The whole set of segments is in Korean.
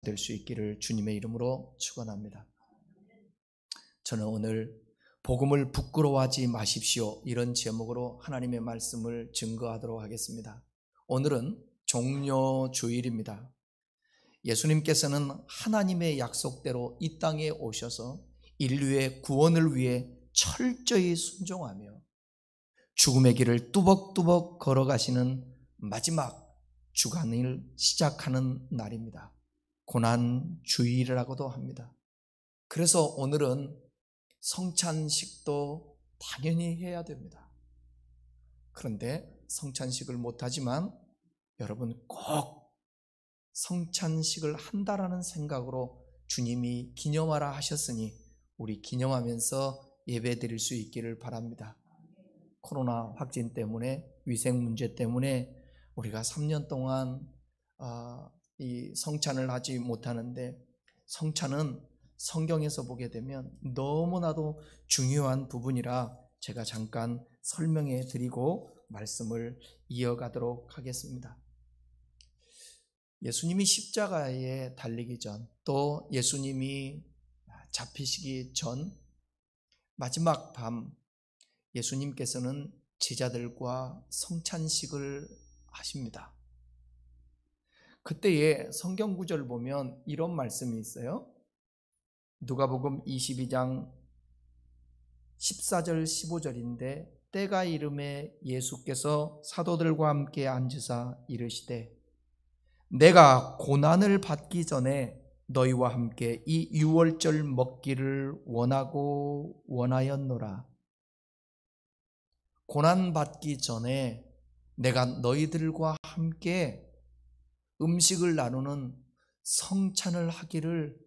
될 수 있기를 주님의 이름으로 축원합니다. 저는 오늘 복음을 부끄러워하지 마십시오, 이런 제목으로 하나님의 말씀을 증거하도록 하겠습니다. 오늘은 종려주일입니다. 예수님께서는 하나님의 약속대로 이 땅에 오셔서 인류의 구원을 위해 철저히 순종하며 죽음의 길을 뚜벅뚜벅 걸어가시는 마지막 주간을 시작하는 날입니다. 고난주일이라고도 합니다. 그래서 오늘은 성찬식도 당연히 해야 됩니다. 그런데 성찬식을 못하지만 여러분 꼭 성찬식을 한다라는 생각으로 주님이 기념하라 하셨으니 우리 기념하면서 예배 드릴 수 있기를 바랍니다. 코로나 확진 때문에, 위생 문제 때문에 우리가 3년 동안 이 성찬을 하지 못하는데, 성찬은 성경에서 보게 되면 너무나도 중요한 부분이라 제가 잠깐 설명해 드리고 말씀을 이어가도록 하겠습니다. 예수님이 십자가에 달리기 전, 또 예수님이 잡히시기 전 마지막 밤, 예수님께서는 제자들과 성찬식을 하십니다. 그때의 성경 구절을 보면 이런 말씀이 있어요. 누가복음 22장 14절 15절인데, 때가 이름에 예수께서 사도들과 함께 앉으사 이르시되 내가 고난을 받기 전에 너희와 함께 이 유월절 먹기를 원하였노라. 고난 받기 전에 내가 너희들과 함께 음식을 나누는 성찬을 하기를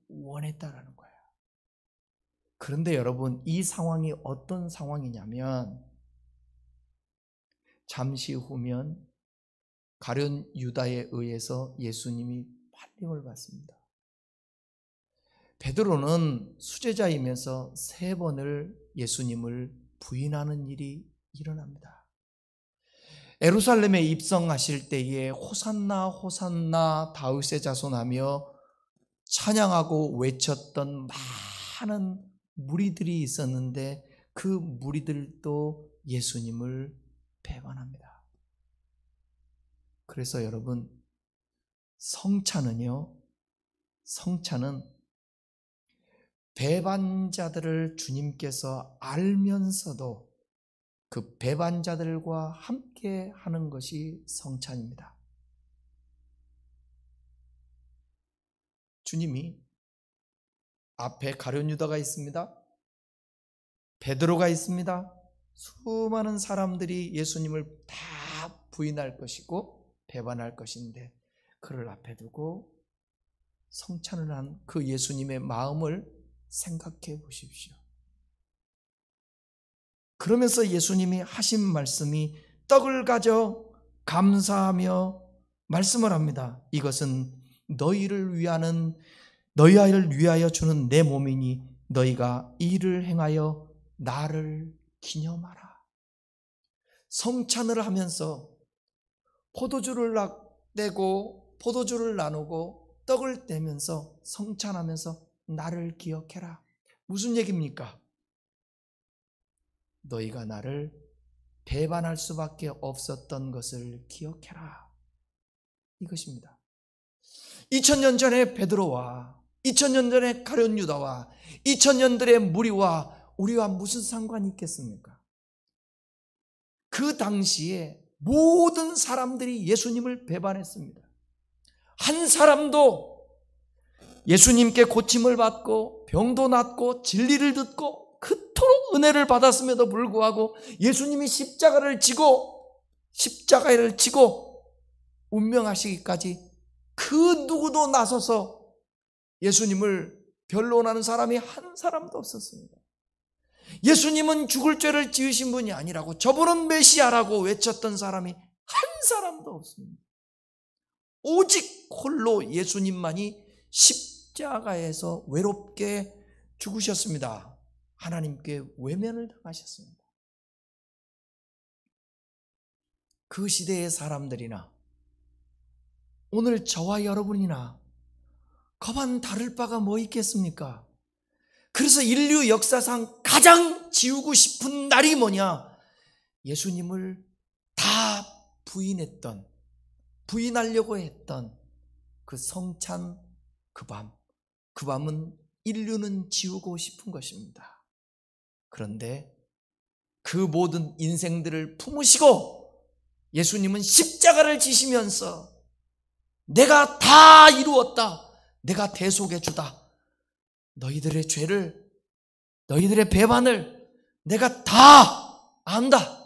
원했다라는 거예요. 그런데 여러분, 이 상황이 어떤 상황이냐면, 잠시 후면 가룟 유다에 의해서 예수님이 팔림을 받습니다. 베드로는 수제자이면서 3번을 예수님을 부인하는 일이 일어납니다. 예루살렘에 입성하실 때에 호산나 호산나 다윗의 자손하며 찬양하고 외쳤던 많은 무리들이 있었는데, 그 무리들도 예수님을 배반합니다. 그래서 여러분, 성찬은 배반자들을 주님께서 알면서도 그 배반자들과 함께 하는 것이 성찬입니다. 주님이 앞에 가룟 유다가 있습니다. 베드로가 있습니다. 수많은 사람들이 예수님을 다 부인할 것이고 배반할 것인데, 그를 앞에 두고 성찬을 한 그 예수님의 마음을 생각해 보십시오. 그러면서 예수님이 하신 말씀이 떡을 가져 감사하며 말씀을 합니다. 이것은 너희를 위하여 주는 내 몸이니 너희가 이를 행하여 나를 기념하라. 성찬을 하면서 포도주를 떼고 포도주를 나누고 떡을 떼면서 성찬하면서 나를 기억해라. 무슨 얘기입니까? 너희가 나를 배반할 수밖에 없었던 것을 기억해라, 이것입니다. 2000년 전에 베드로와 2000년 전에 가룟 유다와 2000년 전의 무리와 우리와 무슨 상관이 있겠습니까? 그 당시에 모든 사람들이 예수님을 배반했습니다. 한 사람도 예수님께 고침을 받고 병도 낫고 진리를 듣고 그토록 은혜를 받았음에도 불구하고 예수님이 십자가를 지고 운명하시기까지 그 누구도 나서서 예수님을 변론하는 사람이 한 사람도 없었습니다. 예수님은 죽을 죄를 지으신 분이 아니라고, 저분은 메시아라고 외쳤던 사람이 한 사람도 없습니다. 오직 홀로 예수님만이 십자가에서 외롭게 죽으셨습니다. 하나님께 외면을 당하셨습니다. 그 시대의 사람들이나 오늘 저와 여러분이나 거반 다를 바가 뭐 있겠습니까? 그래서 인류 역사상 가장 지우고 싶은 날이 뭐냐? 예수님을 다 부인하려고 했던 그 성찬 그 밤. 그 밤은 인류는 지우고 싶은 것입니다. 그런데 그 모든 인생들을 품으시고 예수님은 십자가를 지시면서 내가 다 이루었다. 내가 대속해 주다. 너희들의 죄를, 너희들의 배반을 내가 다 안다.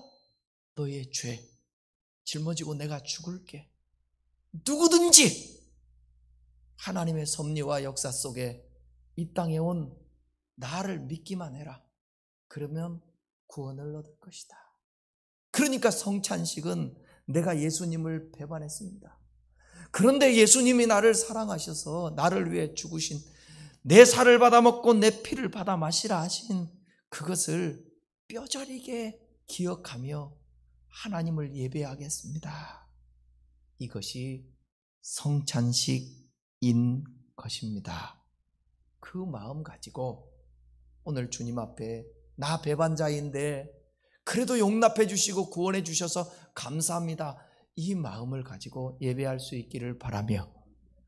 너희의 죄 짊어지고 내가 죽을게. 누구든지 하나님의 섭리와 역사 속에 이 땅에 온 나를 믿기만 해라. 그러면 구원을 얻을 것이다. 그러니까 성찬식은 내가 예수님을 배반했습니다. 그런데 예수님이 나를 사랑하셔서 나를 위해 죽으신, 내 살을 받아 먹고 내 피를 받아 마시라 하신 그것을 뼈저리게 기억하며 하나님을 예배하겠습니다. 이것이 성찬식인 것입니다. 그 마음 가지고 오늘 주님 앞에 나 배반자인데 그래도 용납해 주시고 구원해 주셔서 감사합니다. 이 마음을 가지고 예배할 수 있기를 바라며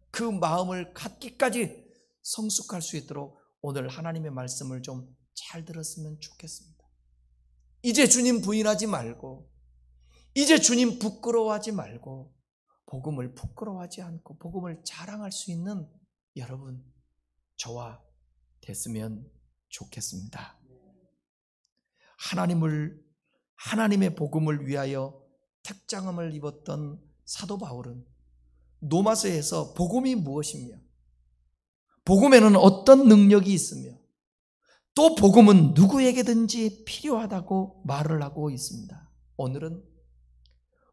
그 마음을 갖기까지 성숙할 수 있도록 오늘 하나님의 말씀을 좀 잘 들었으면 좋겠습니다. 이제 주님 부인하지 말고, 이제 주님 부끄러워하지 말고, 복음을 부끄러워하지 않고 복음을 자랑할 수 있는 여러분, 저와 됐으면 좋겠습니다. 하나님의 복음을 위하여 택장함을 입었던 사도 바울은 로마서에서 복음이 무엇이며 복음에는 어떤 능력이 있으며 또 복음은 누구에게든지 필요하다고 말을 하고 있습니다. 오늘은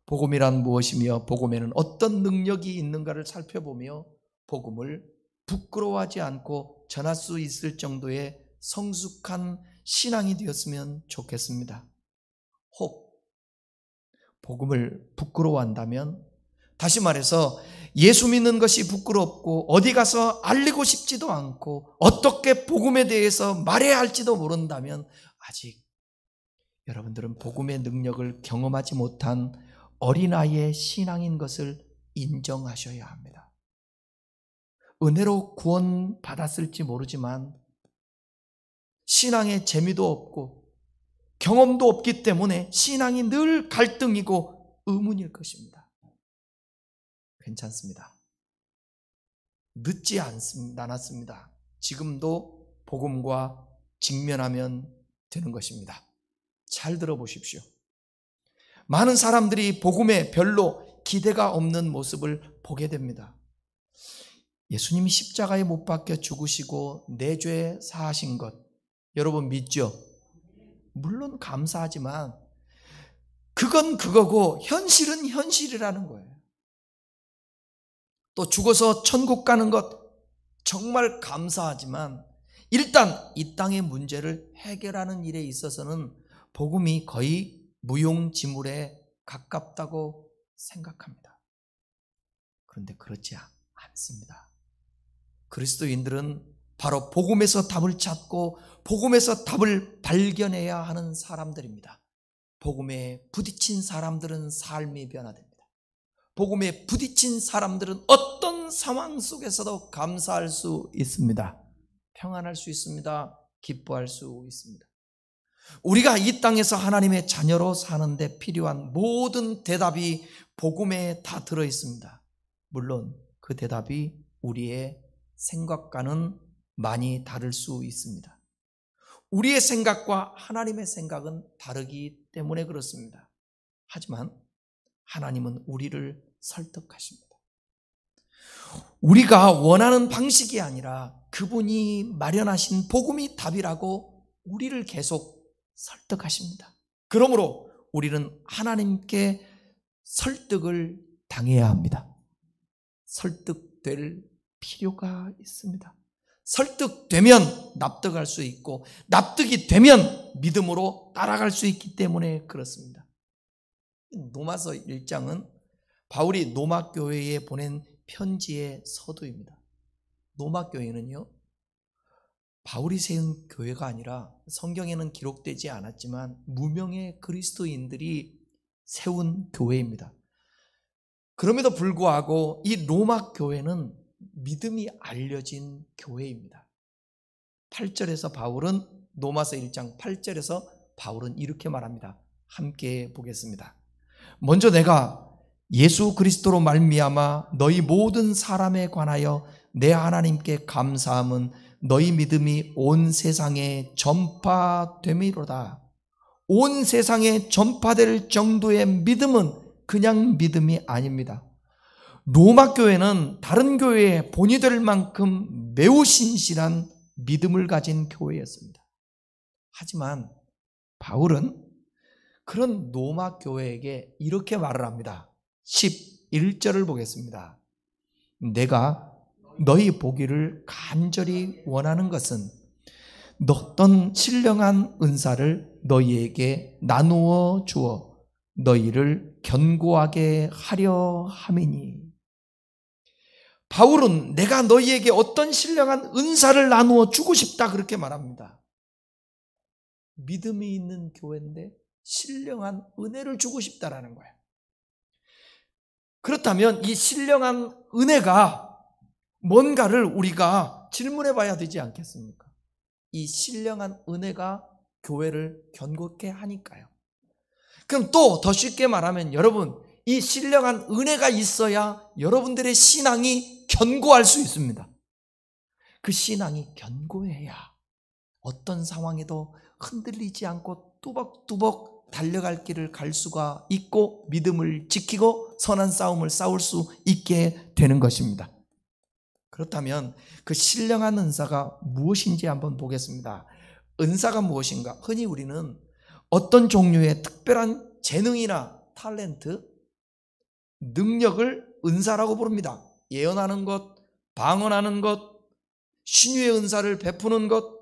복음이란 무엇이며 복음에는 어떤 능력이 있는가를 살펴보며 복음을 부끄러워하지 않고 전할 수 있을 정도의 성숙한 신앙이 되었으면 좋겠습니다. 혹 복음을 부끄러워한다면, 다시 말해서 예수 믿는 것이 부끄럽고 어디 가서 알리고 싶지도 않고 어떻게 복음에 대해서 말해야 할지도 모른다면 아직 여러분들은 복음의 능력을 경험하지 못한 어린아이의 신앙인 것을 인정하셔야 합니다. 은혜로 구원받았을지 모르지만 신앙에 재미도 없고 경험도 없기 때문에 신앙이 늘 갈등이고 의문일 것입니다. 괜찮습니다. 늦지 않았습니다. 지금도 복음과 직면하면 되는 것입니다. 잘 들어보십시오. 많은 사람들이 복음에 별로 기대가 없는 모습을 보게 됩니다. 예수님이 십자가에 못 박혀 죽으시고 내 죄 사하신 것 여러분 믿죠? 물론 감사하지만 그건 그거고 현실은 현실이라는 거예요. 또 죽어서 천국 가는 것 정말 감사하지만 일단 이 땅의 문제를 해결하는 일에 있어서는 복음이 거의 무용지물에 가깝다고 생각합니다. 그런데 그렇지 않습니다. 그리스도인들은 바로 복음에서 답을 찾고 복음에서 답을 발견해야 하는 사람들입니다. 복음에 부딪힌 사람들은 삶이 변화됩니다. 복음에 부딪힌 사람들은 어떤 상황 속에서도 감사할 수 있습니다. 평안할 수 있습니다. 기뻐할 수 있습니다. 우리가 이 땅에서 하나님의 자녀로 사는데 필요한 모든 대답이 복음에 다 들어있습니다. 물론 그 대답이 우리의 생각과는 많이 다를 수 있습니다. 우리의 생각과 하나님의 생각은 다르기 때문에 그렇습니다. 하지만 하나님은 우리를 설득하십니다. 우리가 원하는 방식이 아니라 그분이 마련하신 복음이 답이라고 우리를 계속 설득하십니다. 그러므로 우리는 하나님께 설득을 당해야 합니다. 설득될 필요가 있습니다. 설득되면 납득할 수 있고 납득이 되면 믿음으로 따라갈 수 있기 때문에 그렇습니다. 로마서 1장은 바울이 로마 교회에 보낸 편지의 서두입니다. 로마 교회는요, 바울이 세운 교회가 아니라 성경에는 기록되지 않았지만 무명의 그리스도인들이 세운 교회입니다. 그럼에도 불구하고 이 로마 교회는 믿음이 알려진 교회입니다. 8절에서 바울은 로마서 1장 8절에서 바울은 이렇게 말합니다. 함께 보겠습니다. 먼저 내가 예수 그리스도로 말미암아 너희 모든 사람에 관하여 내 하나님께 감사함은 너희 믿음이 온 세상에 전파됨이로다. 온 세상에 전파될 정도의 믿음은 그냥 믿음이 아닙니다. 로마 교회는 다른 교회의 본이 될 만큼 매우 신실한 믿음을 가진 교회였습니다. 하지만 바울은 그런 로마 교회에게 이렇게 말을 합니다. 11절을 보겠습니다. 내가 너희 보기를 간절히 원하는 것은 어떤 신령한 은사를 너희에게 나누어 주어 너희를 견고하게 하려 함이니. 바울은 내가 너희에게 어떤 신령한 은사를 나누어 주고 싶다 그렇게 말합니다. 믿음이 있는 교회인데 신령한 은혜를 주고 싶다라는 거예요. 그렇다면 이 신령한 은혜가 뭔가를 우리가 질문해 봐야 되지 않겠습니까? 이 신령한 은혜가 교회를 견고케 하니까요. 그럼 또 더 쉽게 말하면 여러분, 이 신령한 은혜가 있어야 여러분들의 신앙이 견고할 수 있습니다. 그 신앙이 견고해야 어떤 상황에도 흔들리지 않고 뚜벅뚜벅 달려갈 길을 갈 수가 있고 믿음을 지키고 선한 싸움을 싸울 수 있게 되는 것입니다. 그렇다면 그 신령한 은사가 무엇인지 한번 보겠습니다. 은사가 무엇인가? 흔히 우리는 어떤 종류의 특별한 재능이나 탤런트, 능력을 은사라고 부릅니다. 예언하는 것, 방언하는 것, 신유의 은사를 베푸는 것,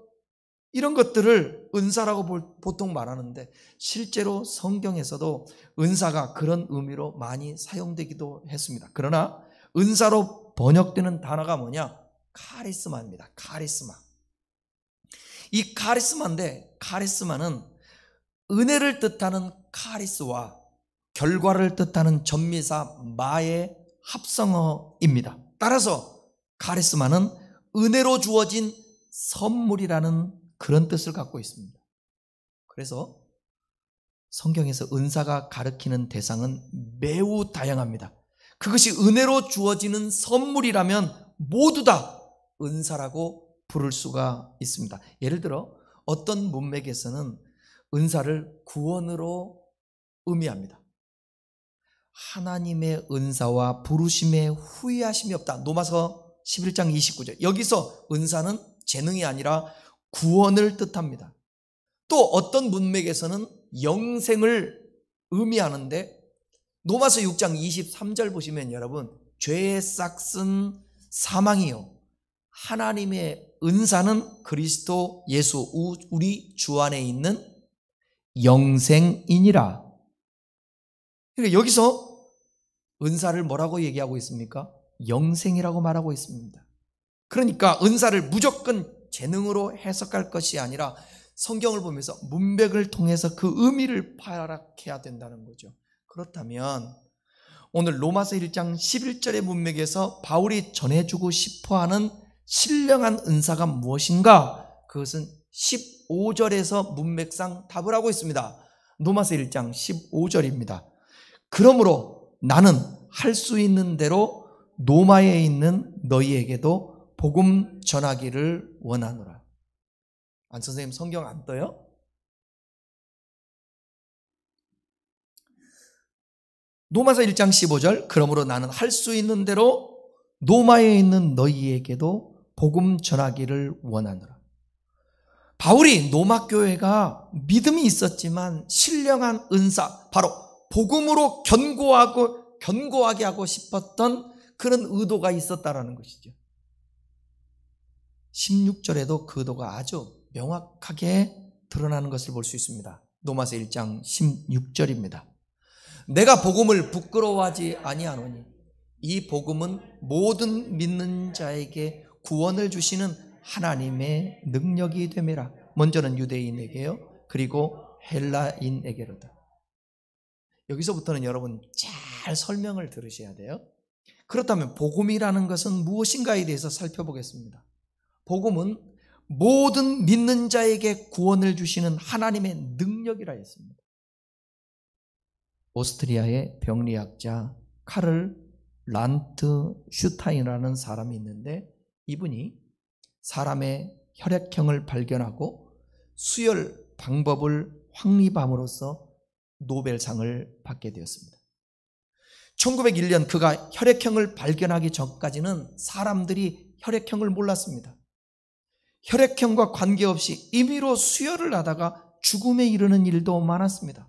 이런 것들을 은사라고 보통 말하는데 실제로 성경에서도 은사가 그런 의미로 많이 사용되기도 했습니다. 그러나 은사로 번역되는 단어가 뭐냐? 카리스마입니다. 카리스마. 이 카리스마인데, 카리스마는 은혜를 뜻하는 카리스와 결과를 뜻하는 전미사 마의 합성어입니다. 따라서 카리스마는 은혜로 주어진 선물이라는 그런 뜻을 갖고 있습니다. 그래서 성경에서 은사가 가리키는 대상은 매우 다양합니다. 그것이 은혜로 주어지는 선물이라면 모두 다 은사라고 부를 수가 있습니다. 예를 들어 어떤 문맥에서는 은사를 구원으로 의미합니다. 하나님의 은사와 부르심에 후회하심이 없다. 로마서 11장 29절. 여기서 은사는 재능이 아니라 구원을 뜻합니다. 또 어떤 문맥에서는 영생을 의미하는데 로마서 6장 23절 보시면 여러분, 죄의 싹은 사망이요 하나님의 은사는 그리스도 예수 우리 주 안에 있는 영생이니라. 그러니까 여기서 은사를 뭐라고 얘기하고 있습니까? 영생이라고 말하고 있습니다. 그러니까 은사를 무조건 재능으로 해석할 것이 아니라 성경을 보면서 문맥을 통해서 그 의미를 파악해야 된다는 거죠. 그렇다면 오늘 로마서 1장 11절의 문맥에서 바울이 전해주고 싶어하는 신령한 은사가 무엇인가? 그것은 15절에서 문맥상 답을 하고 있습니다. 로마서 1장 15절입니다. 그러므로 나는 할 수 있는 대로 로마에 있는 너희에게도 복음 전하기를 원하노라. 안 선생님 성경 안 떠요? 로마서 1장 15절. 그러므로 나는 할 수 있는 대로 로마에 있는 너희에게도 복음 전하기를 원하노라. 바울이 로마 교회가 믿음이 있었지만 신령한 은사, 바로 복음으로 견고하게 하고 싶었던 그런 의도가 있었다라는 것이죠. 16절에도 그 의도가 아주 명확하게 드러나는 것을 볼 수 있습니다. 로마서 1장 16절입니다. 내가 복음을 부끄러워하지 아니하노니 이 복음은 모든 믿는 자에게 구원을 주시는 하나님의 능력이 됨이라. 먼저는 유대인에게요, 그리고 헬라인에게로다. 여기서부터는 여러분 잘 설명을 들으셔야 돼요. 그렇다면 복음이라는 것은 무엇인가에 대해서 살펴보겠습니다. 복음은 모든 믿는 자에게 구원을 주시는 하나님의 능력이라 했습니다. 오스트리아의 병리학자 카를 란트 슈타인이라는 사람이 있는데, 이분이 사람의 혈액형을 발견하고 수혈 방법을 확립함으로써 노벨상을 받게 되었습니다. 1901년 그가 혈액형을 발견하기 전까지는 사람들이 혈액형을 몰랐습니다. 혈액형과 관계없이 임의로 수혈을 하다가 죽음에 이르는 일도 많았습니다.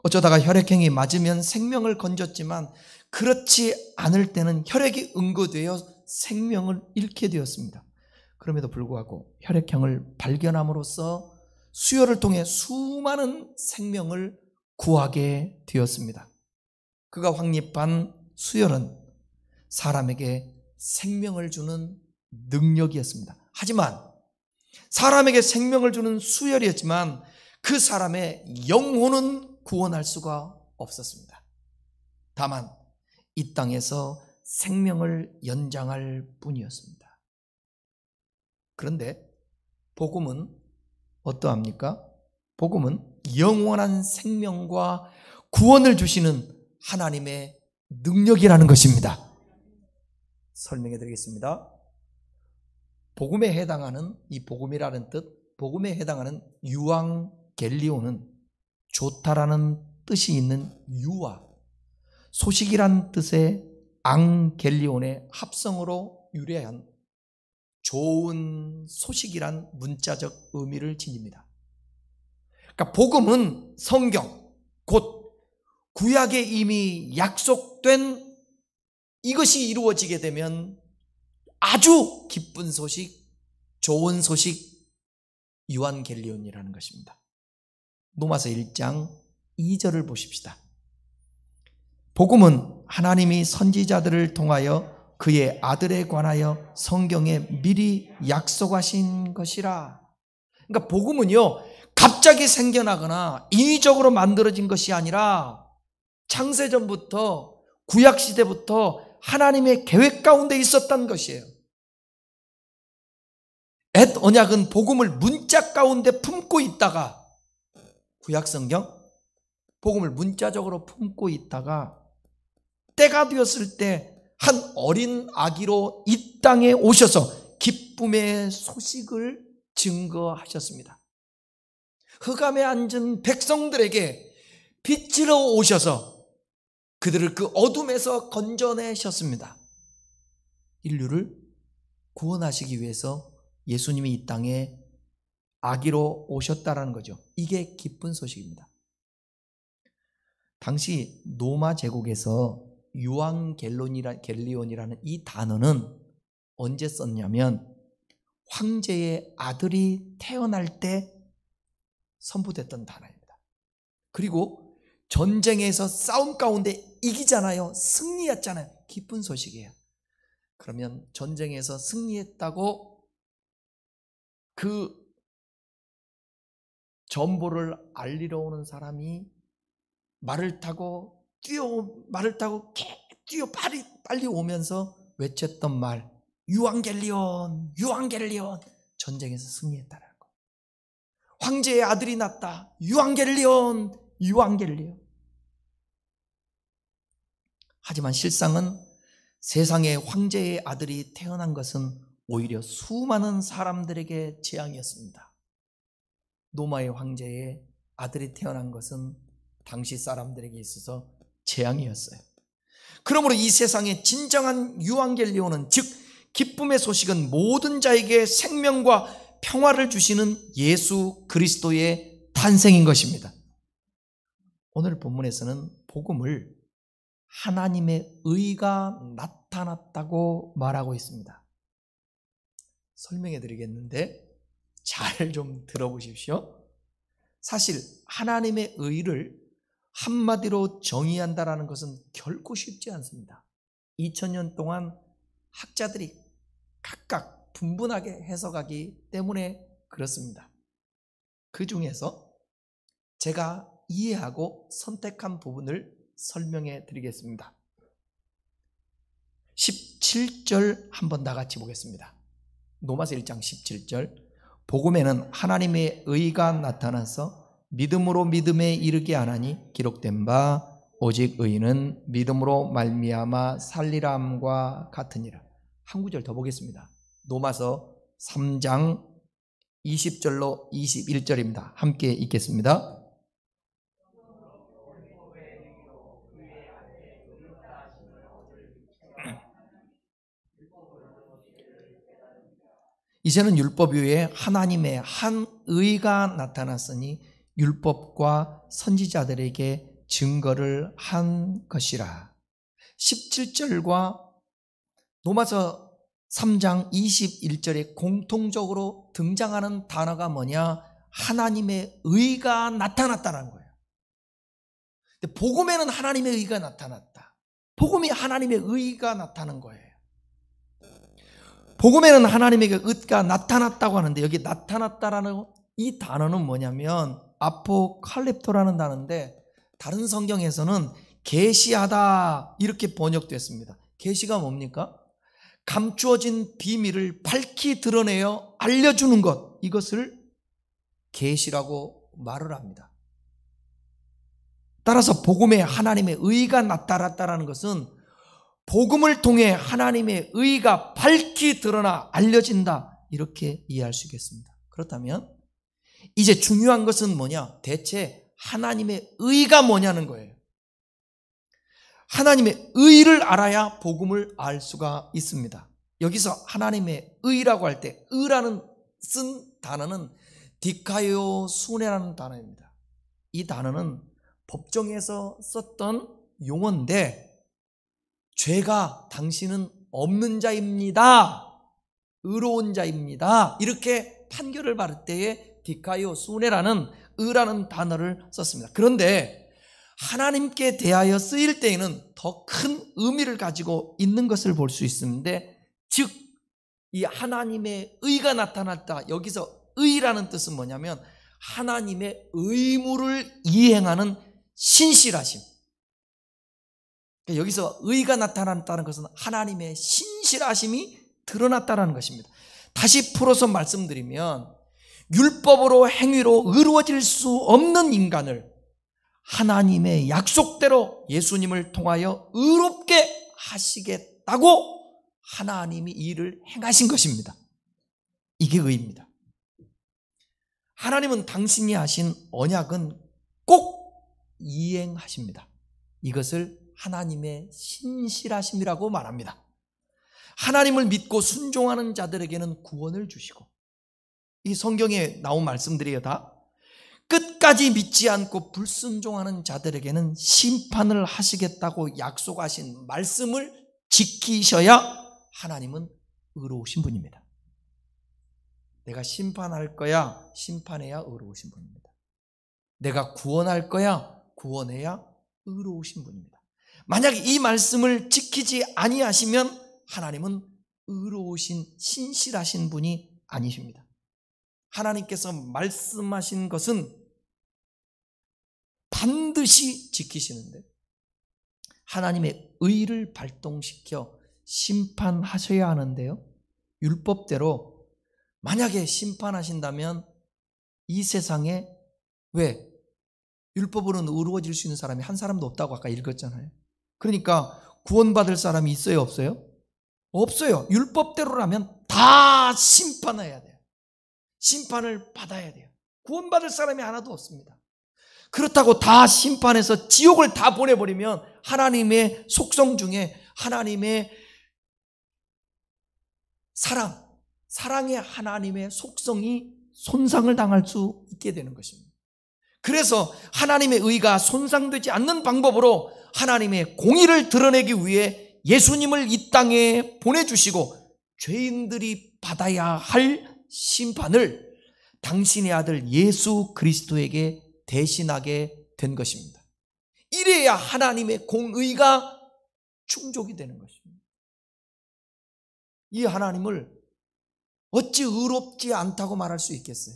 어쩌다가 혈액형이 맞으면 생명을 건졌지만 그렇지 않을 때는 혈액이 응고되어 생명을 잃게 되었습니다. 그럼에도 불구하고 혈액형을 발견함으로써 수혈을 통해 수많은 생명을 구하게 되었습니다. 그가 확립한 수혈은 사람에게 생명을 주는 능력이었습니다. 하지만 사람에게 생명을 주는 수혈이었지만 그 사람의 영혼은 구원할 수가 없었습니다. 다만 이 땅에서 생명을 연장할 뿐이었습니다. 그런데 복음은 어떠합니까? 복음은 영원한 생명과 구원을 주시는 하나님의 능력이라는 것입니다. 설명해 드리겠습니다. 복음에 해당하는, 이 복음이라는 뜻, 복음에 해당하는 유앙겔리오는 좋다라는 뜻이 있는 유와, 소식이란 뜻의 앙겔리온의 합성으로 유래한 좋은 소식이란 문자적 의미를 지닙니다. 그러니까 복음은 성경, 곧 구약에 이미 약속된 이것이 이루어지게 되면 아주 기쁜 소식, 좋은 소식, 유한겔리온이라는 것입니다. 로마서 1장 2절을 보십시다. 복음은 하나님이 선지자들을 통하여 그의 아들에 관하여 성경에 미리 약속하신 것이라. 그러니까 복음은요, 갑자기 생겨나거나 인위적으로 만들어진 것이 아니라 창세전부터, 구약시대부터 하나님의 계획 가운데 있었던 것이에요. 옛 언약은 복음을 문자 가운데 품고 있다가, 구약성경 복음을 문자적으로 품고 있다가 때가 되었을 때 한 어린 아기로 이 땅에 오셔서 기쁨의 소식을 증거하셨습니다. 흑암에 앉은 백성들에게 빛으로 오셔서 그들을 그 어둠에서 건져내셨습니다. 인류를 구원하시기 위해서 예수님이 이 땅에 아기로 오셨다라는 거죠. 이게 기쁜 소식입니다. 당시 로마 제국에서 유앙겔리온이라는 이 단어는 언제 썼냐면 황제의 아들이 태어날 때 선포됐던 단어입니다. 그리고 전쟁에서 싸움 가운데 이기잖아요. 승리했잖아요. 기쁜 소식이에요. 그러면 전쟁에서 승리했다고 그 전보를 알리러 오는 사람이 말을 타고 빨리 오면서 외쳤던 말, 유앙겔리온, 유앙겔리온. 전쟁에서 승리했다는 거. 황제의 아들이 났다. 유앙겔리온, 유앙겔리온. 하지만 실상은 세상에 황제의 아들이 태어난 것은 오히려 수많은 사람들에게 재앙이었습니다. 로마의 황제의 아들이 태어난 것은 당시 사람들에게 있어서 재앙이었어요. 그러므로 이 세상의 진정한 유앙겔리온은, 즉 기쁨의 소식은 모든 자에게 생명과 평화를 주시는 예수 그리스도의 탄생인 것입니다. 오늘 본문에서는 복음을 하나님의 의가 나타났다고 말하고 있습니다. 설명해 드리겠는데 잘 좀 들어보십시오. 사실 하나님의 의를 한마디로 정의한다라는 것은 결코 쉽지 않습니다. 2000년 동안 학자들이 각각 분분하게 해석하기 때문에 그렇습니다. 그 중에서 제가 이해하고 선택한 부분을 설명해 드리겠습니다. 17절 한번 다 같이 보겠습니다. 로마서 1장 17절. 복음에는 하나님의 의가 나타나서 믿음으로 믿음에 이르게 하나니 기록된 바 오직 의인은 믿음으로 말미암아 살리라 함과 같으니라. 한 구절 더 보겠습니다. 로마서 3장 20절로 21절입니다. 함께 읽겠습니다. 이제는 율법 위에 하나님의 한 의가 나타났으니 율법과 선지자들에게 증거를 한 것이라. 17절과 로마서 3장 21절에 공통적으로 등장하는 단어가 뭐냐? 하나님의 의가 나타났다는 거예요. 근데 복음에는 하나님의 의가 나타났다. 복음이 하나님의 의가 나타난 거예요. 복음에는 하나님의 의가 나타났다고 하는데, 여기 나타났다라는 이 단어는 뭐냐면 아포칼립토라는 단어인데, 다른 성경에서는 계시하다 이렇게 번역됐습니다. 계시가 뭡니까? 감추어진 비밀을 밝히 드러내어 알려주는 것, 이것을 계시라고 말을 합니다. 따라서 복음에 하나님의 의가 나타났다는 것은 복음을 통해 하나님의 의가 밝히 드러나 알려진다, 이렇게 이해할 수 있겠습니다. 그렇다면 이제 중요한 것은 뭐냐? 대체 하나님의 의가 뭐냐는 거예요. 하나님의 의를 알아야 복음을 알 수가 있습니다. 여기서 하나님의 의라고 할 때 의라는 쓴 단어는 디카요 수네라는 단어입니다. 이 단어는 법정에서 썼던 용어인데, 죄가 당신은 없는 자입니다, 의로운 자입니다, 이렇게 판결을 받을 때에 디카요 수네라는 의라는 단어를 썼습니다. 그런데 하나님께 대하여 쓰일 때에는 더 큰 의미를 가지고 있는 것을 볼 수 있는데, 즉 이 하나님의 의가 나타났다, 여기서 의라는 뜻은 뭐냐면 하나님의 의무를 이행하는 신실하심. 여기서 의가 나타났다는 것은 하나님의 신실하심이 드러났다는 것입니다. 다시 풀어서 말씀드리면, 율법으로 행위로 의로워질 수 없는 인간을 하나님의 약속대로 예수님을 통하여 의롭게 하시겠다고 하나님이 이 일을 행하신 것입니다. 이게 의입니다. 하나님은 당신이 하신 언약은 꼭 이행하십니다. 이것을 하나님의 신실하심이라고 말합니다. 하나님을 믿고 순종하는 자들에게는 구원을 주시고, 이 성경에 나온 말씀들이에요. 다 끝까지 믿지 않고 불순종하는 자들에게는 심판을 하시겠다고 약속하신 말씀을 지키셔야 하나님은 의로우신 분입니다. 내가 심판할 거야, 심판해야 의로우신 분입니다. 내가 구원할 거야, 구원해야 의로우신 분입니다. 만약 이 말씀을 지키지 아니하시면 하나님은 의로우신 신실하신 분이 아니십니다. 하나님께서 말씀하신 것은 반드시 지키시는데, 하나님의 의를 발동시켜 심판하셔야 하는데요, 율법대로 만약에 심판하신다면 이 세상에, 왜? 율법으로는 의로워질 수 있는 사람이 한 사람도 없다고 아까 읽었잖아요. 그러니까 구원받을 사람이 있어요, 없어요? 없어요. 율법대로라면 다 심판해야 돼요. 심판을 받아야 돼요. 구원받을 사람이 하나도 없습니다. 그렇다고 다 심판해서 지옥을 다 보내버리면 하나님의 속성 중에 하나님의 사랑의 하나님의 속성이 손상을 당할 수 있게 되는 것입니다. 그래서 하나님의 의가 손상되지 않는 방법으로 하나님의 공의를 드러내기 위해 예수님을 이 땅에 보내주시고, 죄인들이 받아야 할 심판을 당신의 아들 예수 그리스도에게 대신하게 된 것입니다. 이래야 하나님의 공의가 충족이 되는 것입니다. 이 하나님을 어찌 의롭지 않다고 말할 수 있겠어요?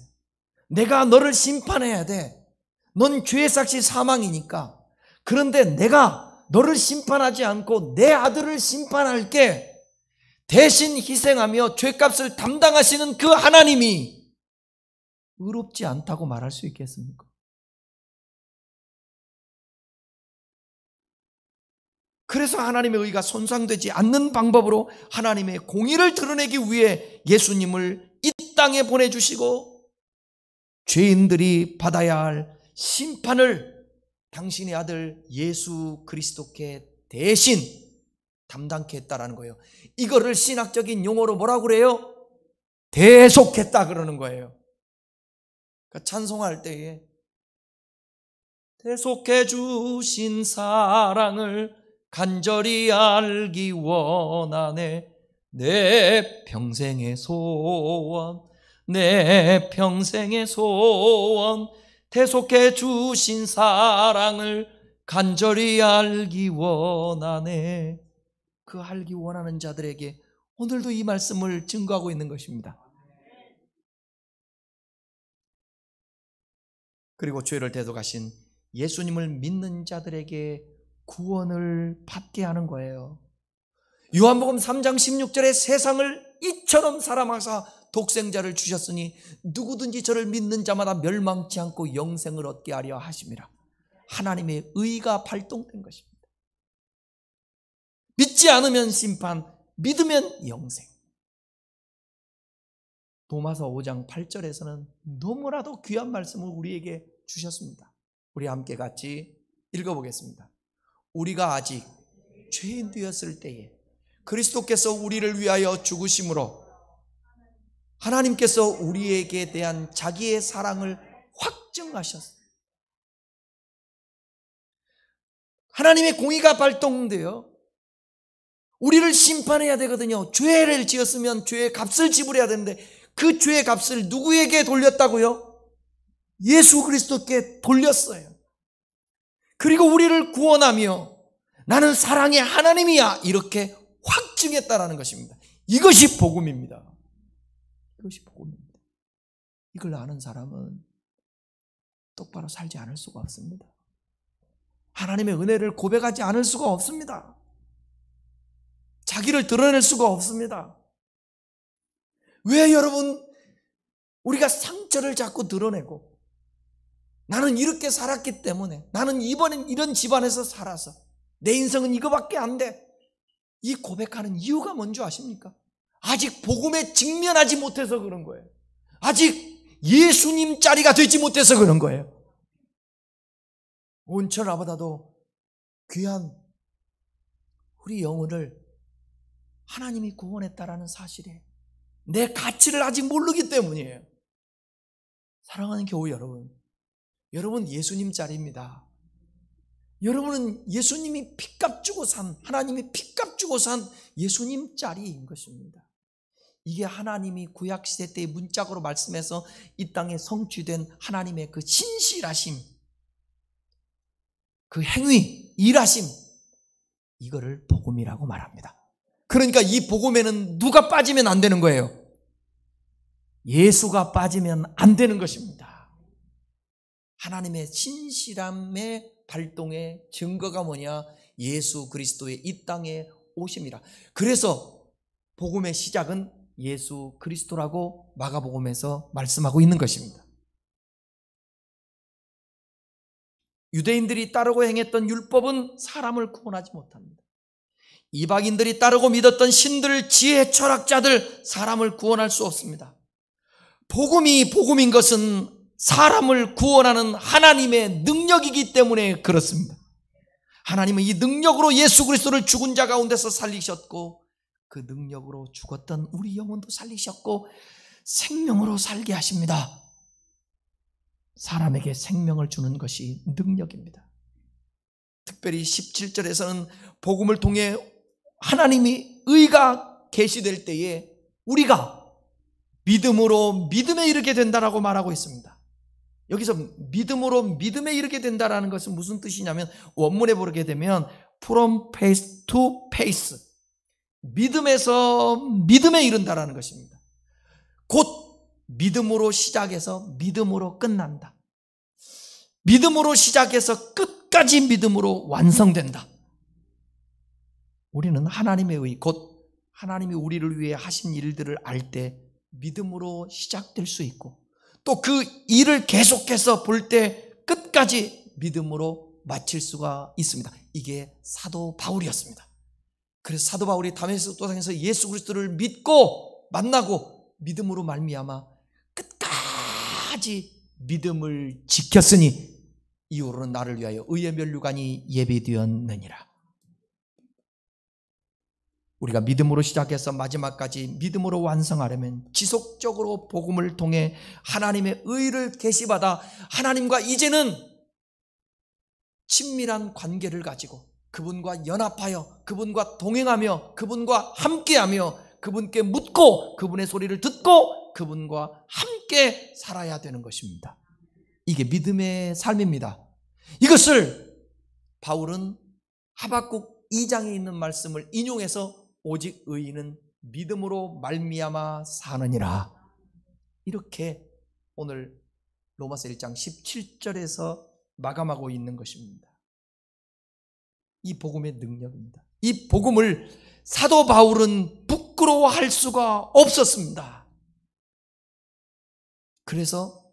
내가 너를 심판해야 돼. 넌 죄의 삭시 사망이니까. 그런데 내가 너를 심판하지 않고 내 아들을 심판할게. 대신 희생하며 죄값을 담당하시는 그 하나님이 의롭지 않다고 말할 수 있겠습니까? 그래서 하나님의 의가 손상되지 않는 방법으로 하나님의 공의를 드러내기 위해 예수님을 이 땅에 보내주시고 죄인들이 받아야 할 심판을 당신의 아들 예수 그리스도께 대신 담당케 했다라는 거예요. 이거를 신학적인 용어로 뭐라고 그래요? 대속했다 그러는 거예요. 그러니까 찬송할 때에 대속해 주신 사랑을 간절히 알기 원하네. 내 평생의 소원, 내 평생의 소원, 대속해 주신 사랑을 간절히 알기 원하네. 그 알기 원하는 자들에게 오늘도 이 말씀을 증거하고 있는 것입니다. 그리고 죄를 대속하신 예수님을 믿는 자들에게 구원을 받게 하는 거예요. 요한복음 3장 16절에 세상을 이처럼 사랑하사 독생자를 주셨으니 누구든지 저를 믿는 자마다 멸망치 않고 영생을 얻게 하려 하심이라. 하나님의 의가 발동된 것입니다. 믿지 않으면 심판, 믿으면 영생. 도마서 5장 8절에서는 너무나도 귀한 말씀을 우리에게 주셨습니다. 우리 함께 같이 읽어보겠습니다. 우리가 아직 죄인 되었을 때에 그리스도께서 우리를 위하여 죽으심으로 하나님께서 우리에게 대한 자기의 사랑을 확증하셨어요. 하나님의 공의가 발동되어 우리를 심판해야 되거든요. 죄를 지었으면 죄의 값을 지불해야 되는데 그 죄의 값을 누구에게 돌렸다고요? 예수 그리스도께 돌렸어요. 그리고 우리를 구원하며 나는 사랑의 하나님이야 이렇게 확증했다라는 것입니다. 이것이 복음입니다. 이것이 복음입니다. 이걸 아는 사람은 똑바로 살지 않을 수가 없습니다. 하나님의 은혜를 고백하지 않을 수가 없습니다. 자기를 드러낼 수가 없습니다. 왜 여러분 우리가 상처를 자꾸 드러내고 나는 이렇게 살았기 때문에 나는 이번엔 이런 집안에서 살아서 내 인생은 이거밖에 안 돼. 이 고백하는 이유가 뭔지 아십니까? 아직 복음에 직면하지 못해서 그런 거예요. 아직 예수님 자리가 되지 못해서 그런 거예요. 온천하보다도 귀한 우리 영혼을 하나님이 구원했다라는 사실에 내 가치를 아직 모르기 때문이에요. 사랑하는 교우 여러분, 여러분 예수님 자리입니다. 여러분은 예수님이 피값 주고 산, 하나님이 피값 주고 산 예수님 자리인 것입니다. 이게 하나님이 구약시대 때의 문짝으로 말씀해서 이 땅에 성취된 하나님의 그 신실하심, 그 행위, 일하심, 이거를 복음이라고 말합니다. 그러니까 이 복음에는 누가 빠지면 안 되는 거예요? 예수가 빠지면 안 되는 것입니다. 하나님의 신실함의 발동의 증거가 뭐냐? 예수 그리스도의 이 땅에 오심이라. 그래서 복음의 시작은 예수 그리스도라고 마가복음에서 말씀하고 있는 것입니다. 유대인들이 따르고 행했던 율법은 사람을 구원하지 못합니다. 이방인들이 따르고 믿었던 신들, 지혜, 철학자들, 사람을 구원할 수 없습니다. 복음이 복음인 것은 사람을 구원하는 하나님의 능력이기 때문에 그렇습니다. 하나님은 이 능력으로 예수 그리스도를 죽은 자 가운데서 살리셨고 그 능력으로 죽었던 우리 영혼도 살리셨고 생명으로 살게 하십니다. 사람에게 생명을 주는 것이 능력입니다. 특별히 17절에서는 복음을 통해 하나님이 의가 계시될 때에 우리가 믿음으로 믿음에 이르게 된다라고 말하고 있습니다. 여기서 믿음으로 믿음에 이르게 된다라는 것은 무슨 뜻이냐면, 원문에 보게 되면 from faith to faith, 믿음에서 믿음에 이른다라는 것입니다. 곧 믿음으로 시작해서 믿음으로 끝난다. 믿음으로 시작해서 끝까지 믿음으로 완성된다. 우리는 하나님의 의, 곧 하나님이 우리를 위해 하신 일들을 알 때 믿음으로 시작될 수 있고, 또 그 일을 계속해서 볼 때 끝까지 믿음으로 마칠 수가 있습니다. 이게 사도 바울이었습니다. 그래서 사도 바울이 다메섹 도상에서 예수 그리스도를 믿고 만나고 믿음으로 말미암아 끝까지 믿음을 지켰으니 이후로는 나를 위하여 의의 면류관이 예비되었느니라. 우리가 믿음으로 시작해서 마지막까지 믿음으로 완성하려면 지속적으로 복음을 통해 하나님의 의를 계시받아 하나님과 이제는 친밀한 관계를 가지고 그분과 연합하여 그분과 동행하며 그분과 함께하며 그분께 묻고 그분의 소리를 듣고 그분과 함께 살아야 되는 것입니다. 이게 믿음의 삶입니다. 이것을 바울은 하박국 2장에 있는 말씀을 인용해서 오직 의인은 믿음으로 말미암아 사느니라, 이렇게 오늘 로마서 1장 17절에서 마감하고 있는 것입니다. 이 복음의 능력입니다. 이 복음을 사도 바울은 부끄러워할 수가 없었습니다. 그래서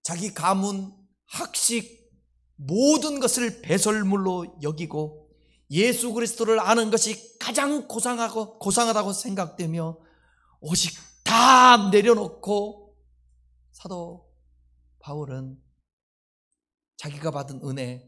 자기 가문, 학식, 모든 것을 배설물로 여기고 예수 그리스도를 아는 것이 가장 고상하다고 생각되며 오직 다 내려놓고 사도 바울은 자기가 받은 은혜,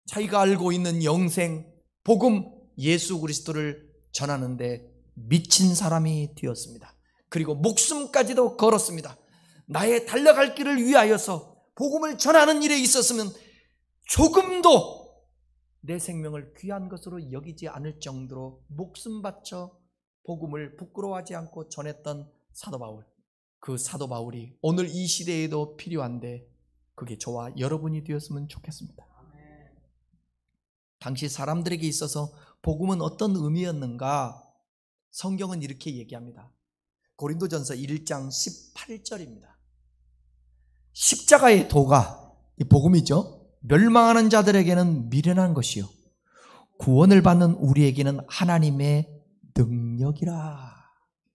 자기가 알고 있는 영생, 복음, 예수 그리스도를 전하는데 미친 사람이 되었습니다. 그리고 목숨까지도 걸었습니다. 나의 달려갈 길을 위하여서 복음을 전하는 일에 있었으면 조금도 내 생명을 귀한 것으로 여기지 않을 정도로 목숨 바쳐 복음을 부끄러워하지 않고 전했던 사도 바울, 그 사도 바울이 오늘 이 시대에도 필요한데 그게 저와 여러분이 되었으면 좋겠습니다. 당시 사람들에게 있어서 복음은 어떤 의미였는가? 성경은 이렇게 얘기합니다. 고린도전서 1장 18절입니다. 십자가의 도가, 이 복음이죠, 멸망하는 자들에게는 미련한 것이요 구원을 받는 우리에게는 하나님의 능력이라.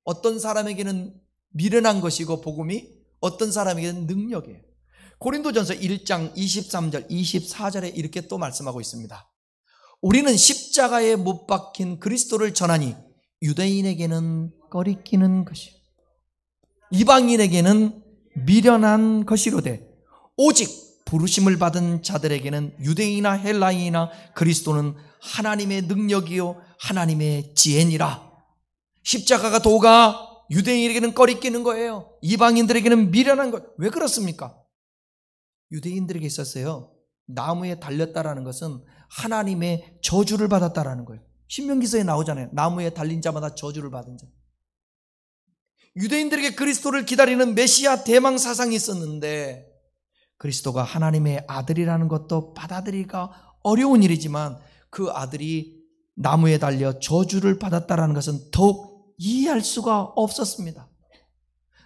어떤 사람에게는 미련한 것이고 복음이 어떤 사람에게는 능력이에요. 고린도전서 1장 23절 24절에 이렇게 또 말씀하고 있습니다. 우리는 십자가에 못 박힌 그리스도를 전하니 유대인에게는 꺼리끼는 것이요 이방인에게는 미련한 것이로되 오직 부르심을 받은 자들에게는 유대인이나 헬라인이나 그리스도는 하나님의 능력이요 하나님의 지혜니라. 십자가가 도가 유대인에게는 꺼리끼는 거예요. 이방인들에게는 미련한 것. 왜 그렇습니까? 유대인들에게 있었어요. 나무에 달렸다라는 것은 하나님의 저주를 받았다라는 거예요. 신명기서에 나오잖아요. 나무에 달린 자마다 저주를 받은 자. 유대인들에게 그리스도를 기다리는 메시아 대망 사상이 있었는데 그리스도가 하나님의 아들이라는 것도 받아들이기가 어려운 일이지만 그 아들이 나무에 달려 저주를 받았다는 것은 더욱 이해할 수가 없었습니다.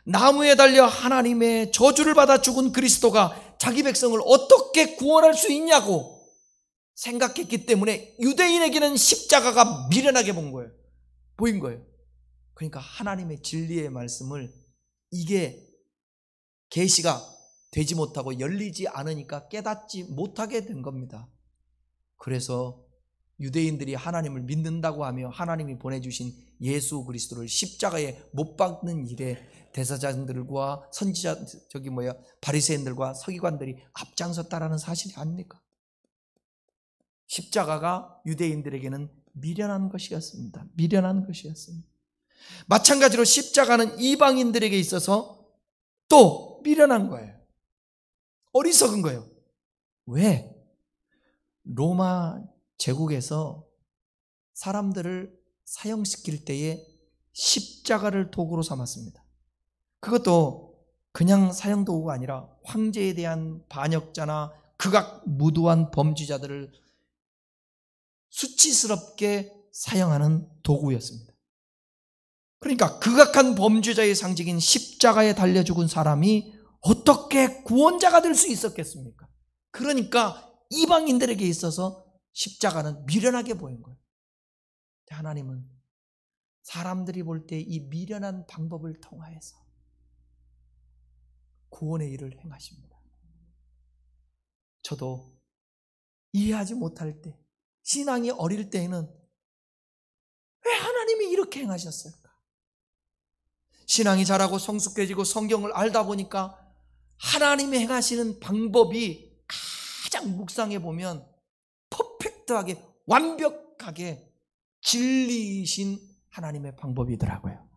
나무에 달려 하나님의 저주를 받아 죽은 그리스도가 자기 백성을 어떻게 구원할 수 있냐고 생각했기 때문에 유대인에게는 십자가가 미련하게 보인 거예요. 그러니까 하나님의 진리의 말씀을 이게 계시가 되지 못하고 열리지 않으니까 깨닫지 못하게 된 겁니다. 그래서 유대인들이 하나님을 믿는다고 하며 하나님이 보내주신 예수 그리스도를 십자가에 못 박는 일에 대사장들과 선지자 바리새인들과 서기관들이 앞장섰다라는 사실이 아닙니까? 십자가가 유대인들에게는 미련한 것이었습니다. 미련한 것이었습니다. 마찬가지로 십자가는 이방인들에게 있어서 또 미련한 거예요. 어리석은 거예요. 왜? 로마 제국에서 사람들을 사형시킬 때에 십자가를 도구로 삼았습니다. 그것도 그냥 사형도구가 아니라 황제에 대한 반역자나 극악 무도한 범죄자들을 수치스럽게 사용하는 도구였습니다. 그러니까 극악한 범죄자의 상징인 십자가에 달려 죽은 사람이 어떻게 구원자가 될 수 있었겠습니까? 그러니까 이방인들에게 있어서 십자가는 미련하게 보인 거예요. 하나님은 사람들이 볼 때 이 미련한 방법을 통하여서 구원의 일을 행하십니다. 저도 이해하지 못할 때, 신앙이 어릴 때에는 왜 하나님이 이렇게 행하셨을까? 신앙이 자라고 성숙해지고 성경을 알다 보니까 하나님이 행하시는 방법이 가장 묵상해 보면 퍼펙트하게 완벽하게 진리이신 하나님의 방법이더라고요.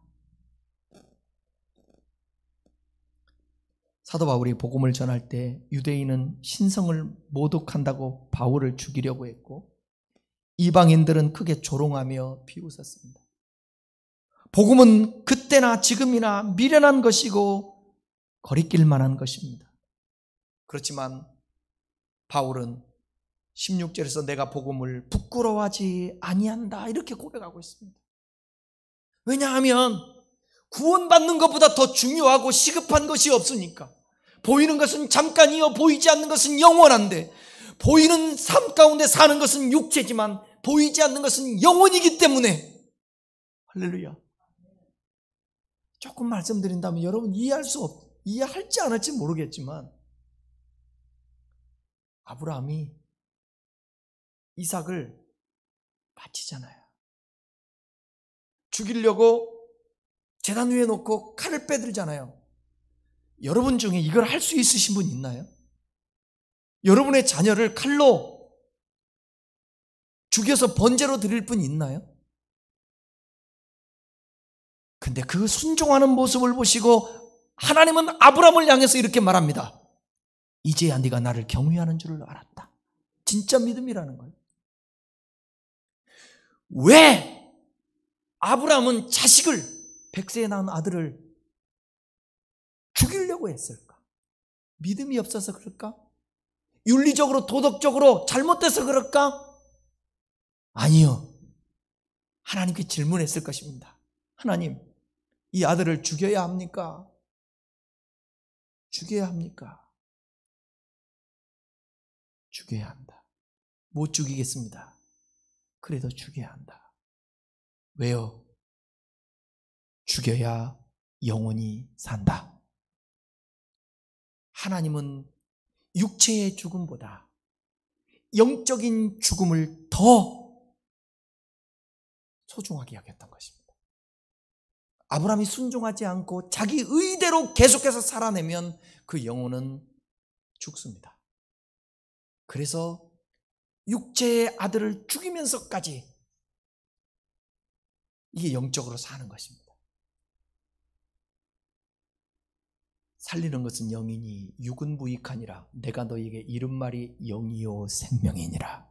사도 바울이 복음을 전할 때 유대인은 신성을 모독한다고 바울을 죽이려고 했고 이방인들은 크게 조롱하며 비웃었습니다. 복음은 그때나 지금이나 미련한 것이고 거리낄 만한 것입니다. 그렇지만 바울은 16절에서 내가 복음을 부끄러워하지 아니한다 이렇게 고백하고 있습니다. 왜냐하면 구원받는 것보다 더 중요하고 시급한 것이 없으니까. 보이는 것은 잠깐이요 보이지 않는 것은 영원한데, 보이는 삶 가운데 사는 것은 육체지만 보이지 않는 것은 영원이기 때문에. 할렐루야. 조금 말씀드린다면 여러분 이해할지 않을지 모르겠지만 아브라함이 이삭을 바치잖아요. 죽이려고 제단 위에 놓고 칼을 빼들잖아요. 여러분 중에 이걸 할 수 있으신 분 있나요? 여러분의 자녀를 칼로 죽여서 번제로 드릴 분 있나요? 근데 그 순종하는 모습을 보시고 하나님은 아브라함을 향해서 이렇게 말합니다. 이제야 네가 나를 경외하는 줄을 알았다. 진짜 믿음이라는 거예요. 왜 아브라함은 자식을, 100세에 낳은 아들을 죽이려고 했을까? 믿음이 없어서 그럴까? 윤리적으로 도덕적으로 잘못돼서 그럴까? 아니요. 하나님께 질문했을 것입니다. 하나님, 이 아들을 죽여야 합니까? 죽여야 합니까? 죽여야 한다. 못 죽이겠습니다. 그래도 죽여야 한다. 왜요? 죽여야 영원히 산다. 하나님은 육체의 죽음보다 영적인 죽음을 더 소중하게 여겼던 것입니다. 아브라함이 순종하지 않고 자기 의대로 계속해서 살아내면 그 영혼은 죽습니다. 그래서 육체의 아들을 죽이면서까지 이게 영적으로 사는 것입니다. 살리는 것은 영이니 육은 무익하니라. 내가 너에게 이른 말이 영이요 생명이니라.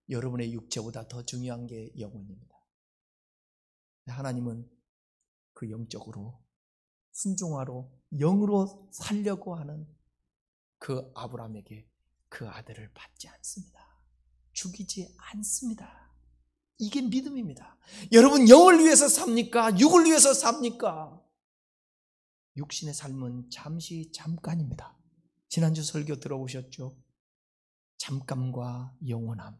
여러분의 육체보다 더 중요한 게 영혼입니다. 하나님은 그 영적으로 순종하러 영으로 살려고 하는 그 아브라함에게 그 아들을 받지 않습니다. 죽이지 않습니다. 이게 믿음입니다. 여러분 영을 위해서 삽니까? 육을 위해서 삽니까? 육신의 삶은 잠깐입니다. 지난주 설교 들어보셨죠? 잠깐과 영원함.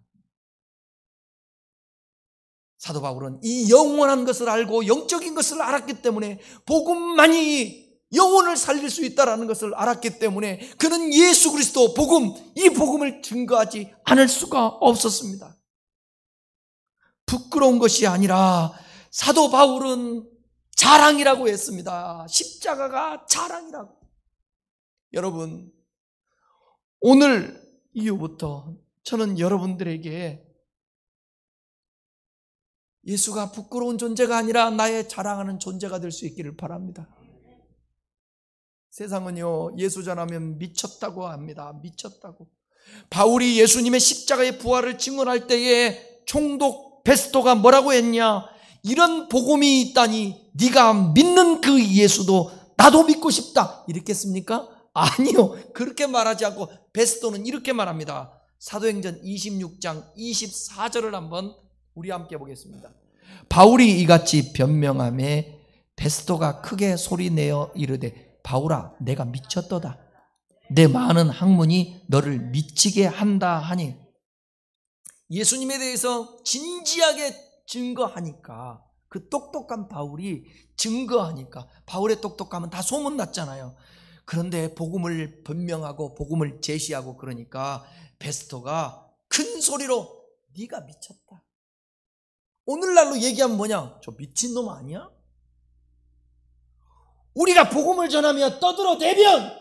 사도 바울은 이 영원한 것을 알고 영적인 것을 알았기 때문에 복음만이 영혼을 살릴 수 있다는 것을 알았기 때문에 그는 예수 그리스도 복음, 이 복음을 증거하지 않을 수가 없었습니다. 부끄러운 것이 아니라 사도 바울은 자랑이라고 했습니다. 십자가가 자랑이라고. 여러분, 오늘 이후부터 저는 여러분들에게 예수가 부끄러운 존재가 아니라 나의 자랑하는 존재가 될 수 있기를 바랍니다. 세상은요, 예수 전하면 미쳤다고 합니다. 미쳤다고. 바울이 예수님의 십자가의 부활을 증언할 때에 총독 베스토가 뭐라고 했냐? 이런 복음이 있다니 네가 믿는 그 예수도 나도 믿고 싶다 이랬겠습니까? 아니요. 그렇게 말하지 않고 베스토는 이렇게 말합니다. 사도행전 26장 24절을 한번 우리 함께 보겠습니다. 바울이 이같이 변명하매 베스토가 크게 소리내어 이르되 바울아 내가 미쳤도다. 내 많은 학문이 너를 미치게 한다 하니. 예수님에 대해서 진지하게 증거하니까, 그 똑똑한 바울이 증거하니까, 바울의 똑똑함은 다 소문났잖아요. 그런데 복음을 변명하고 복음을 제시하고 그러니까 베스토가 큰 소리로 네가 미쳤다. 오늘날로 얘기하면 뭐냐? 저 미친놈 아니야? 우리가 복음을 전하며 떠들어대면,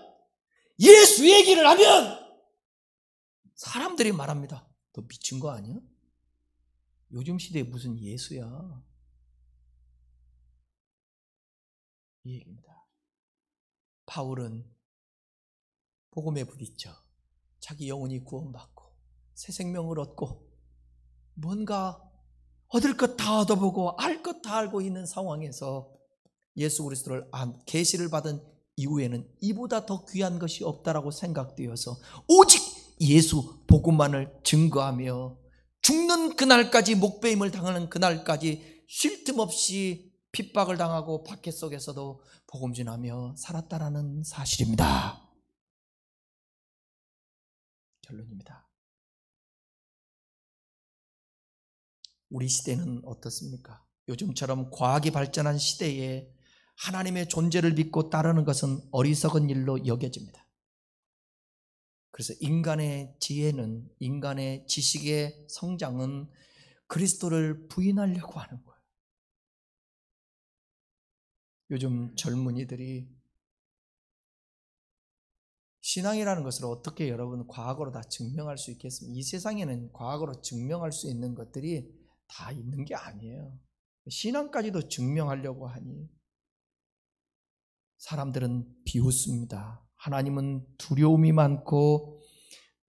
예수 얘기를 하면 사람들이 말합니다. 너 미친 거 아니야? 요즘 시대에 무슨 예수야? 이 얘기입니다. 바울은 복음에 부딪혀 자기 영혼이 구원받고 새 생명을 얻고 뭔가 얻을 것 다 얻어보고 알 것 다 알고 있는 상황에서 예수 그리스도를 계시를 받은 이후에는 이보다 더 귀한 것이 없다라고 생각되어서 오직 예수 복음만을 증거하며 죽는 그날까지, 목배임을 당하는 그날까지 쉴 틈 없이 핍박을 당하고 박해 속에서도 복음 전하며 살았다라는 사실입니다. 결론입니다. 우리 시대는 어떻습니까? 요즘처럼 과학이 발전한 시대에 하나님의 존재를 믿고 따르는 것은 어리석은 일로 여겨집니다. 그래서 인간의 지혜는, 인간의 지식의 성장은 그리스도를 부인하려고 하는 거예요. 요즘 젊은이들이 신앙이라는 것을 어떻게 여러분 과학으로 다 증명할 수 있겠습니까? 이 세상에는 과학으로 증명할 수 있는 것들이 다 있는 게 아니에요. 신앙까지도 증명하려고 하니 사람들은 비웃습니다. 하나님은 두려움이 많고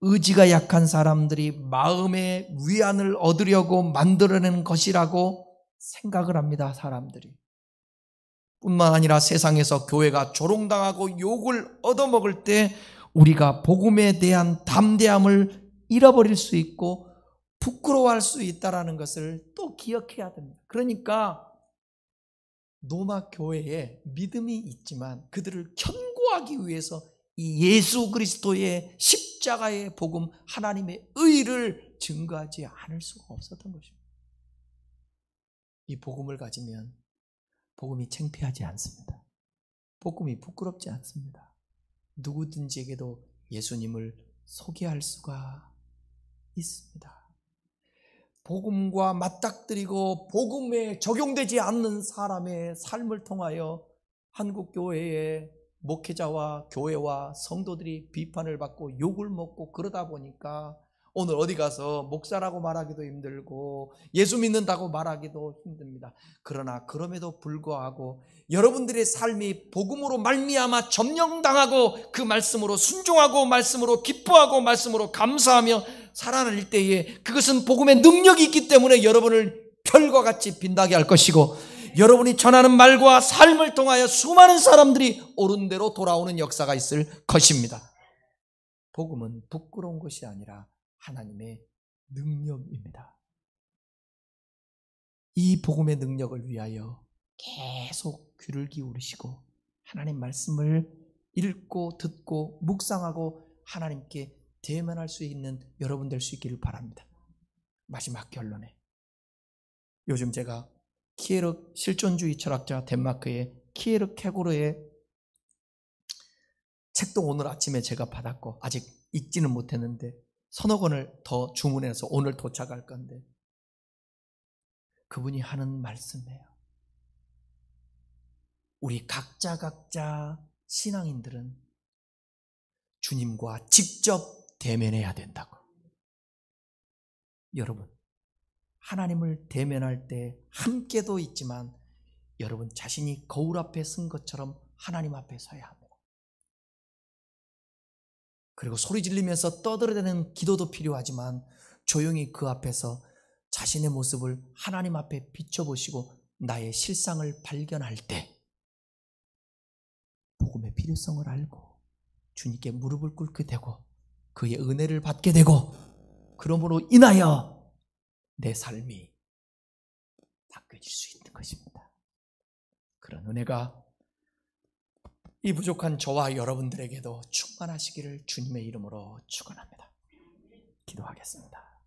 의지가 약한 사람들이 마음의 위안을 얻으려고 만들어내는 것이라고 생각을 합니다. 사람들이. 뿐만 아니라 세상에서 교회가 조롱당하고 욕을 얻어먹을 때 우리가 복음에 대한 담대함을 잃어버릴 수 있고 부끄러워할 수 있다는 것을 또 기억해야 됩니다. 그러니까 로마 교회에 믿음이 있지만 그들을 견고하기 위해서 이 예수 그리스도의 십자가의 복음, 하나님의 의를 증거하지 않을 수가 없었던 것입니다. 이 복음을 가지면 복음이 창피하지 않습니다. 복음이 부끄럽지 않습니다. 누구든지에게도 예수님을 소개할 수가 있습니다. 복음과 맞닥뜨리고 복음에 적용되지 않는 사람의 삶을 통하여 한국교회의 목회자와 교회와 성도들이 비판을 받고 욕을 먹고 그러다 보니까 오늘 어디 가서 목사라고 말하기도 힘들고 예수 믿는다고 말하기도 힘듭니다. 그러나 그럼에도 불구하고 여러분들의 삶이 복음으로 말미암아 점령당하고 그 말씀으로 순종하고 말씀으로 기뻐하고 말씀으로 감사하며 살아낼 때에 그것은 복음의 능력이 있기 때문에 여러분을 별과 같이 빛나게 할 것이고 여러분이 전하는 말과 삶을 통하여 수많은 사람들이 옳은 대로 돌아오는 역사가 있을 것입니다. 복음은 부끄러운 것이 아니라 하나님의 능력입니다. 이 복음의 능력을 위하여 계속 귀를 기울이시고 하나님 말씀을 읽고 듣고 묵상하고 하나님께 대면할 수 있는 여러분 될 수 있기를 바랍니다. 마지막 결론에 요즘 제가 키에르 실존주의 철학자 덴마크의 키에르 케고르의 책도 오늘 아침에 제가 받았고 아직 읽지는 못했는데 서너 권을 더 주문해서 오늘 도착할 건데 그분이 하는 말씀이에요. 우리 각자 신앙인들은 주님과 직접 대면해야 된다고. 여러분 하나님을 대면할 때 함께도 있지만 여러분 자신이 거울 앞에 선 것처럼 하나님 앞에 서야 합니다. 그리고 소리 지르면서 떠들어대는 기도도 필요하지만 조용히 그 앞에서 자신의 모습을 하나님 앞에 비춰보시고 나의 실상을 발견할 때 복음의 필요성을 알고 주님께 무릎을 꿇게 되고 그의 은혜를 받게 되고 그러므로 인하여 내 삶이 바뀌어질 수 있는 것입니다. 그런 은혜가 이 부족한 저와 여러분들에게도 충만하시기를 주님의 이름으로 축원합니다. 기도하겠습니다.